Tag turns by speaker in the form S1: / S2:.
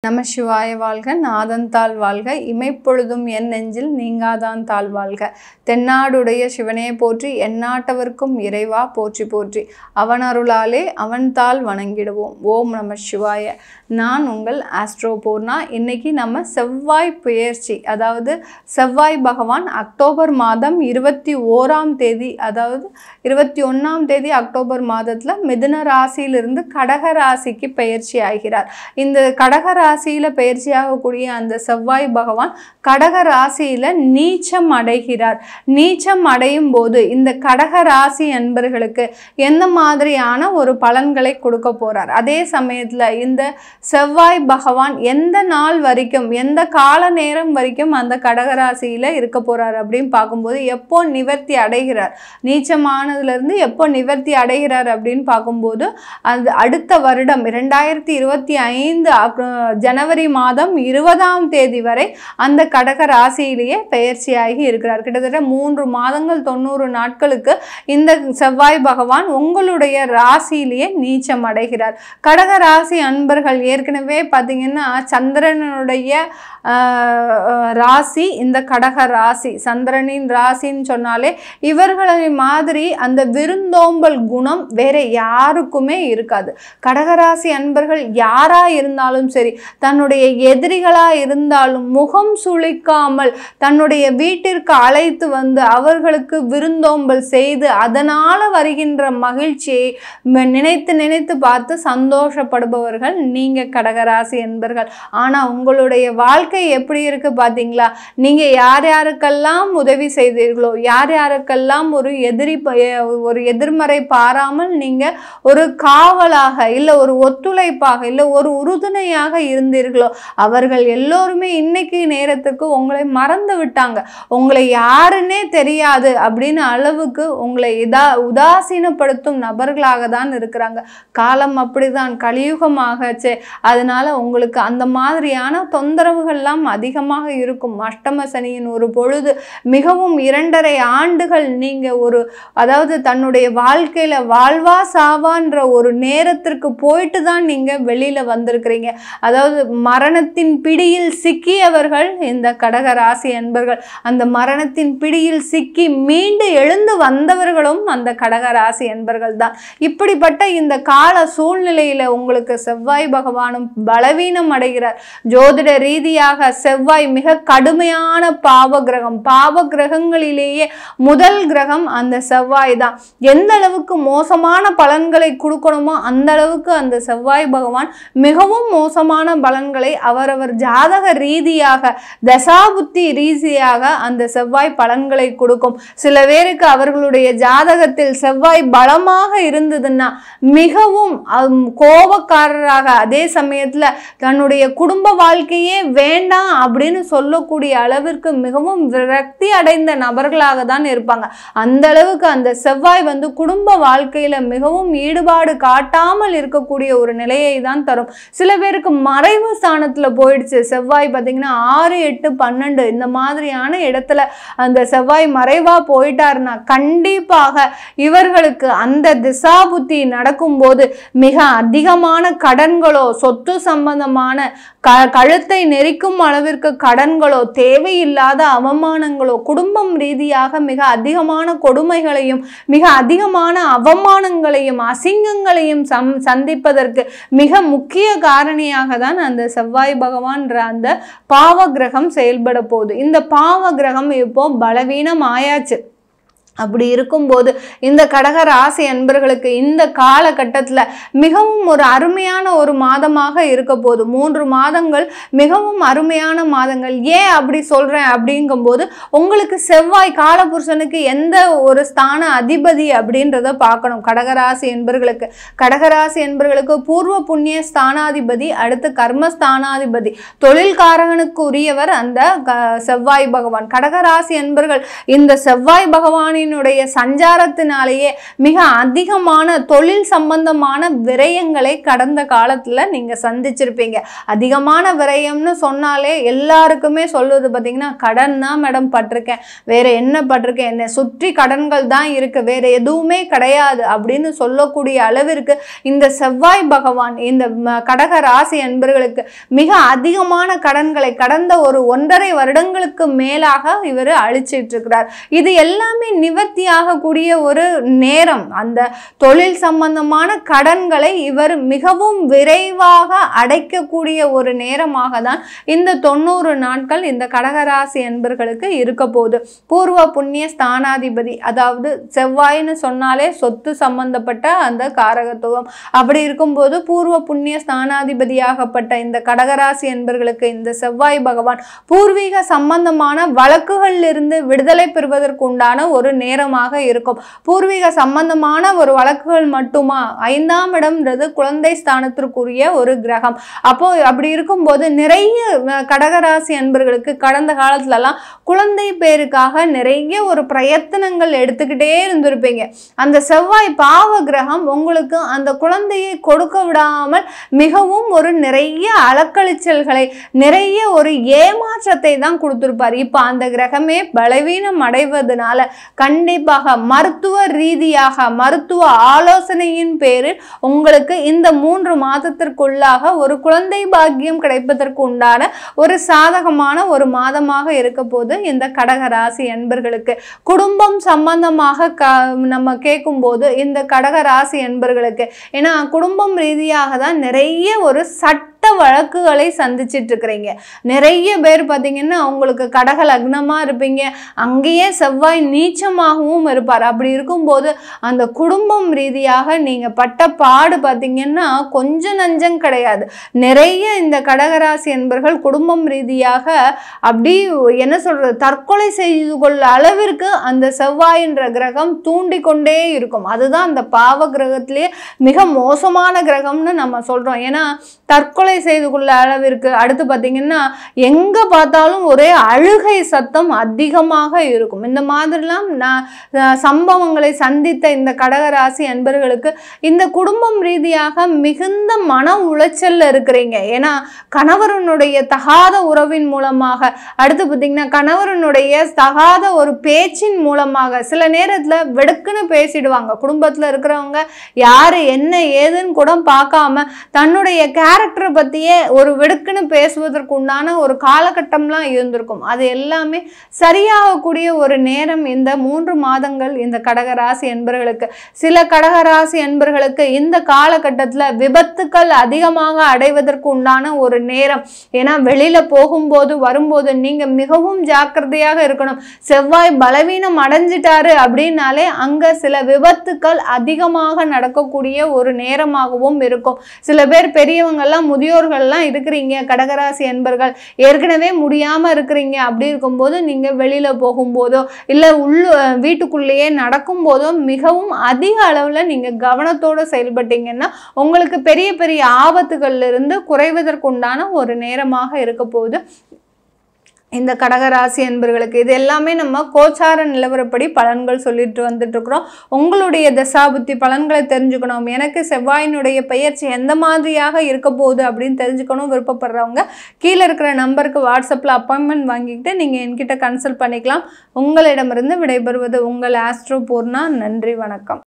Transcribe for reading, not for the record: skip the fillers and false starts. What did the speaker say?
S1: நம சிவாய வாழ்க, நாதந்தாள் வாழ்க, இமைப்பொழுதும் என் நெஞ்சில் நீங்காதான் தாழ் வாழ்க. தென்னாடுடைய சிவனே போற்றி, எந்நாட்டவர்க்கும் இறைவா போற்றி போற்றி. அவன் அருளாலே அவன் தாள் வணங்கிடுவோம். ஓம் நம சிவாய. நான் உங்கள் ஆஸ்ட்ரோ பூர்ணா. இன்னைக்கு நம்ம செவ்வாய் பெயர்ச்சி, அதாவது செவ்வாய் பகவான் அக்டோபர் மாதம் 21ஆம் தேதி, அதாவது 21ஆம் தேதி அக்டோபர் மாதத்தில் மிதுன ராசியிலிருந்து கடக ராசிக்கு பெயர்ச்சி ஆகிறார். இந்த கடக ராசியில பெயர்ச்சியாகக்கூடிய அந்த செவ்வாய் பகவான் கடக ராசியில நீச்சம் அடைகிறார். நீச்சம் அடையும் போது இந்த கடக ராசி என்பர்களுக்கு எந்த மாதிரியான ஒரு பலன்களை கொடுக்க போறார், அதே சமயத்துல இந்த செவ்வாய் பகவான் எந்த நாள் வரைக்கும், எந்த கால நேரம் வரைக்கும் அந்த கடக ராசியில இருக்க போறார் அப்படின்னு பார்க்கும்போது, எப்போ நிவர்த்தி அடைகிறார், நீச்சமானதுல இருந்து எப்போ நிவர்த்தி அடைகிறார் அப்படின்னு பார்க்கும்போது, அது அடுத்த வருடம் 2025 ஜனவரி மாதம் 20ஆம் தேதி வரை அந்த கடக ராசியிலேயே பெயர்ச்சியாகி இருக்கிறார். கிட்டத்தட்ட 3 மாதங்கள் 90 நாட்களுக்கு இந்த செவ்வாய் பகவான் உங்களுடைய ராசியிலேயே நீச்சம் அடைகிறார். கடக ராசி அன்பர்கள் ஏற்கனவே பார்த்தீங்கன்னா சந்திரனுடைய ராசி இந்த கடக ராசி. சந்திரனின் ராசின்னு சொன்னாலே இவர்களை மாதிரி அந்த விருந்தோம்பல் குணம் வேற யாருக்குமே இருக்காது. கடகராசி அன்பர்கள் யாரா இருந்தாலும் சரி, தன்னுடைய எதிரிகளா இருந்தாலும் முகம் சுளிக்காமல் தன்னுடைய வீட்டிற்கு அழைத்து வந்து அவர்களுக்கு விருந்தோம்பல் செய்து அதனால வருகின்ற மகிழ்ச்சியை நினைத்து நினைத்து பார்த்து சந்தோஷப்படுபவர்கள் நீங்க கடகராசி என்பர்கள். ஆனா உங்களுடைய வாழ்க்கை எப்படி இருக்கு பாத்தீங்களா? நீங்க யார் யாருக்கெல்லாம் உதவி செய்தீர்களோ, யார் யாருக்கெல்லாம் ஒரு எதிர்மறை பாராமல் நீங்க ஒரு காவலாக இல்ல ஒரு ஒத்துழைப்பாக இல்ல ஒரு உறுதுணையாக இருந்தீர்களோ, அவர்கள் எல்லோருமே இன்னைக்கு நேரத்துக்கு உங்களை மறந்து விட்டாங்க. உங்களை யாருன்னே தெரியாது அப்படின்னு அளவுக்கு உங்களை உதாசீனப்படுத்தும் நபர்களாக தான் இருக்கிறாங்க. காலம் அப்படிதான், கலியுகமாகச்சே. அதனால உங்களுக்கு அந்த மாதிரியான தொந்தரவுகள்லாம் அதிகமாக இருக்கும். அஷ்டம சனியின் ஒரு பொழுது மிகவும் 2.5 ஆண்டுகள் நீங்க அதாவது தன்னுடைய வாழ்க்கையில வாழ்வா சாவான்ற ஒரு நேரத்திற்கு போயிட்டு தான் நீங்க வெளியில வந்திருக்கிறீங்க. அதாவது மரணத்தின் பிடியில் சிக்கியவர்கள் இந்த கடக ராசி என்பர்கள். அந்த மரணத்தின் பிடியில் சிக்கி மீண்டு எழுந்து வந்தவர்களும் அந்த கடக ராசி என்பர்கள் தான். இப்படிப்பட்ட இந்த கால சூழ்நிலையில உங்களுக்கு செவ்வாய் பகவானும் பலவீனம் அடைகிறார். ஜோதிட ரீதியாக செவ்வாய் மிக கடுமையான பாவ கிரகம். பாவ கிரகங்களிலேயே முதல் கிரகம் அந்த செவ்வாய் தான். எந்த அளவுக்கு மோசமான பலன்களை கொடுக்கணுமோ அந்த அளவுக்கு அந்த செவ்வாய் பகவான் மிகவும் மோசமான பலன்களை அவரவர் ஜாதக ரீதியாக தசாபுத்தி ரீதியாக அந்த செவ்வாய் பலன்களை கொடுக்கும். சில பேருக்கு அவர்களுடைய ஜாதகத்தில் செவ்வாய் பலமாக இருந்ததுன்னா மிகவும் கோபக்காரராக, அதே சமயத்துல தன்னுடைய குடும்ப வாழ்க்கையே வேண்டாம் அப்படின்னு சொல்லக்கூடிய அளவிற்கு மிகவும் விரக்தி அடைந்த நபர்களாக தான் இருப்பாங்க. அந்த அளவுக்கு அந்த செவ்வாய் குடும்ப வாழ்க்கையில மிகவும் ஈடுபாடு காட்டாமல் இருக்கக்கூடிய ஒரு நிலையை தான் தரும். சில பேருக்கு மறைவு ஸ்தானத்துல போயிடுச்சு செவ்வாய். பார்த்தீங்கன்னா 6, 8, 12 இந்த மாதிரியான இடத்துல அந்த செவ்வாய் மறைவா போயிட்டாருன்னா கண்டிப்பாக இவர்களுக்கு அந்த திசாபுத்தி நடக்கும்போது மிக அதிகமான கடன்களோ, சொத்து சம்பந்தமான கழுத்தை நெரிக்கும் அளவிற்கு கடன்களோ, தேவையில்லாத அவமானங்களோ, குடும்பம் ரீதியாக மிக அதிகமான கொடுமைகளையும் மிக அதிகமான அவமானங்களையும் அசிங்கங்களையும் சந்திப்பதற்கு மிக முக்கிய காரணியாக தான் அந்த செவ்வாய் பகவான் அந்த பாவ கிரகம் செயல்பட போகுது. இந்த பாவ கிரகம் இப்போ பலவீனம் ஆயாச்சு. அப்படி இருக்கும்போது இந்த கடக ராசி அன்பர்களுக்கு இந்த காலகட்டத்தில் மிகவும் ஒரு அருமையான ஒரு மாதமாக இருக்க போகுது. 3 மாதங்கள் மிகவும் அருமையான மாதங்கள். ஏன் அப்படி சொல்றேன் அப்படிங்கும்போது, உங்களுக்கு செவ்வாய் காலபுருஷனுக்கு எந்த ஒரு ஸ்தான அதிபதி அப்படின்றத பார்க்கணும். கடகராசி என்பர்களுக்கு பூர்வ புண்ணிய ஸ்தானாதிபதி, அடுத்து கர்மஸ்தானாதிபதி, தொழில்காரகனுக்கு உரியவர் அந்த செவ்வாய் பகவான். கடகராசி என்பர்கள் இந்த செவ்வாய் பகவானின் செவ்வாயினுடைய சஞ்சாரத்தினாலேயே மிக அதிகமான தொழில் சம்பந்தமான விரயங்களை கடந்த காலத்துல நீங்க சந்திச்சிருப்பீங்க. அதிகமான விரயம்னு சொன்னாலே எல்லாருக்குமே சொல்வது பார்த்தீங்கன்னா கடன் தான் மேடம் பட்டிருக்கேன், வேற என்ன பட்டிருக்கேன், என்னை சுற்றி கடன்கள் தான் இருக்கு, வேற எதுவுமே கிடையாது அப்படின்னு சொல்லக்கூடிய அளவிற்கு இந்த செவ்வாய் பகவான் இந்த கடக ராசி அன்பர்களுக்கு மிக அதிகமான கடன்களை கடந்த ஒரு 1.5 வருடங்களுக்கு மேலாக இவர் அழிச்சிட்டு இருக்கிறார். இது எல்லாமே நிவர்த்தி ஆகக்கூடிய ஒரு நேரம். அந்த தொழில் சம்பந்தமான கடன்களை இவர் மிகவும் விரைவாக அடைக்கக்கூடிய ஒரு நேரமாக தான் இந்த 90 நாட்கள் இந்த கடகராசி அன்பர்களுக்கு இருக்க போகுது. பூர்வ புண்ணிய ஸ்தானாதிபதி, அதாவது செவ்வாய்னு சொன்னாலே சொத்து சம்பந்தப்பட்ட அந்த காரகத்துவம். அப்படி இருக்கும்போது பூர்வ புண்ணிய ஸ்தானாதிபதியாகப்பட்ட இந்த கடகராசி அன்பர்களுக்கு இந்த செவ்வாய் பகவான் பூர்வீக சம்பந்தமான வழக்குகளில் இருந்து விடுதலை பெறுவதற்கு உண்டான ஒரு நேரமாக இருக்கும். பூர்வீக சம்பந்தமான ஒரு வழக்குகள் மட்டுமா, 5ஆம் இடம்ன்றது குழந்தை ஸ்தானத்திற்குரிய ஒரு கிரகம். அப்போ அப்படி இருக்கும்போது நிறைய கடகராசி அன்பர்களுக்கு கடந்த காலத்துலலாம் குழந்தை பேருக்காக நிறைய ஒரு பிரயத்தனங்கள் எடுத்துக்கிட்டே இருந்திருப்பீங்க. அந்த செவ்வாய் பாவ கிரகம் உங்களுக்கு அந்த குழந்தையை கொடுக்க விடாமல் மிகவும் ஒரு நிறைய அலக்களிச்சல்களை, நிறைய ஒரு ஏமாற்றத்தை தான் கொடுத்திருப்பார். இப்ப அந்த கிரகமே பலவீனம் அடைவதனால கண்டிப்பாக மருத்துவ ரீதியாக மருத்துவ ஆலோசனையின் பேரில் உங்களுக்கு இந்த 3 மாதத்திற்குள்ளாக ஒரு குழந்தை பாக்கியம் கிடைப்பதற்கு உண்டான ஒரு சாதகமான ஒரு மாதமாக இருக்க போது இந்த கடக ராசி அன்பர்களுக்கு. குடும்பம் சம்பந்தமாக நம்ம கேட்கும் போது இந்த கடக ராசி அன்பர்களுக்கு, ஏன்னா குடும்பம் ரீதியாக தான் நிறைய ஒரு சட்ட வழக்குகளை சந்திச்சிட்டு இருக்கிறீங்க. நிறைய பேர் பார்த்தீங்கன்னா உங்களுக்கு கடக லக்னமா இருப்பீங்க, அங்கேயே செவ்வாய் நீச்சமாகவும் இருப்பார். அப்படி இருக்கும்போது அந்த குடும்பம் ரீதியாக நீங்க பட்ட பாடு பார்த்தீங்கன்னா கொஞ்சம் நஞ்சம் கிடையாது. நிறைய இந்த கடகராசி என்பர்கள் குடும்பம் ரீதியாக அப்படி என்ன சொல்றது, தற்கொலை செய்து கொள்ள அளவிற்கு அந்த செவ்வாய் என்ற கிரகம் தூண்டி கொண்டே இருக்கும். அதுதான் அந்த பாவ கிரகத்திலேயே மிக மோசமான கிரகம்னு நம்ம சொல்றோம். ஏன்னா தற்கொலை செய்து கொள்ள அளவிற்கு. அடுத்து பார்த்தீங்கன்னா எங்க பார்த்தாலும் ஒரே அழுகை சத்தம் அதிகமாக இருக்கும். இந்த மாதிரிலாம் சம்பவங்களை சந்தித்த இந்த கடகராசி அன்பர்களுக்கு இந்த குடும்பம் ரீதியாக மிகுந்த மன உளைச்சல்ல இருக்கிறீங்க. ஏன்னா கணவரனுடைய தகாத உறவின் மூலமாக, அடுத்து பார்த்தீங்கன்னா கணவரனுடைய தகாத ஒரு பேச்சின் மூலமாக சில நேரத்துல வெடுக்குன்னு பேசிடுவாங்க. குடும்பத்துல இருக்கிறவங்க யாரு என்ன ஏதுன்னு கூட பார்க்காம தன்னுடைய கேரக்டரை பத்தியே ஒரு வெடுக்குன்னு பேசுவதற்கு உண்டான ஒரு காலகட்டம்லாம் இருந்திருக்கும். அது எல்லாமே சரியாகக்கூடிய ஒரு நேரம் இந்த 3 மாதங்கள் இந்த கடகராசி என்பர்களுக்கு. சில கடகராசி என்பர்களுக்கு இந்த காலகட்டத்தில் விபத்துக்கள் அதிகமாக அடைவதற்கு உண்டான ஒரு நேரம். ஏன்னா வெளியில போகும்போது வரும்போது நீங்க மிகவும் ஜாக்கிரதையாக இருக்கணும். செவ்வாய் பலவீனம் அடைஞ்சிட்டாரு அப்படின்னாலே அங்க சில விபத்துக்கள் அதிகமாக நடக்கக்கூடிய ஒரு நேரமாகவும் இருக்கும். சில பேர் பெரியவங்கெல்லாம் முதியோர்கள்லாம் இருக்கிறீங்க கடகராசி என்பர்கள், ஏற்கனவே முடியாம இருக்கிறீங்க. அப்படி இருக்கும்போது நீங்க வெளியில போகும்போதோ இல்ல வீட்டுக்குள்ளேயே நடக்கும் போதோ மிகவும் அதிக அளவுல நீங்க கவனத்தோட செயல்பட்டீங்கன்னா உங்களுக்கு பெரிய பெரிய ஆபத்துகள்ல இருந்து குறைவதற்குண்டான ஒரு நேரமாக இருக்க போகுது இந்த கடகராசி என்பர்களுக்கு. இது எல்லாமே நம்ம கோச்சார நிலவரப்படி பலன்கள் சொல்லிட்டு வந்துட்டு இருக்கிறோம். உங்களுடைய தசாபுத்தி பலன்களை தெரிஞ்சுக்கணும், எனக்கு செவ்வாயினுடைய பெயர்ச்சி எந்த மாதிரியாக இருக்க போகுது அப்படின்னு தெரிஞ்சுக்கணும் விருப்பப்படுறவங்க கீழே இருக்கிற நம்பருக்கு வாட்ஸ்அப்பில் அப்பாயின்மெண்ட் வாங்கிக்கிட்டு நீங்கள் என்கிட்ட கன்சல்ட் பண்ணிக்கலாம். உங்களிடமிருந்து விடைபெறுவது உங்கள் ஆஸ்ட்ரோ பூர்ணா. நன்றி, வணக்கம்.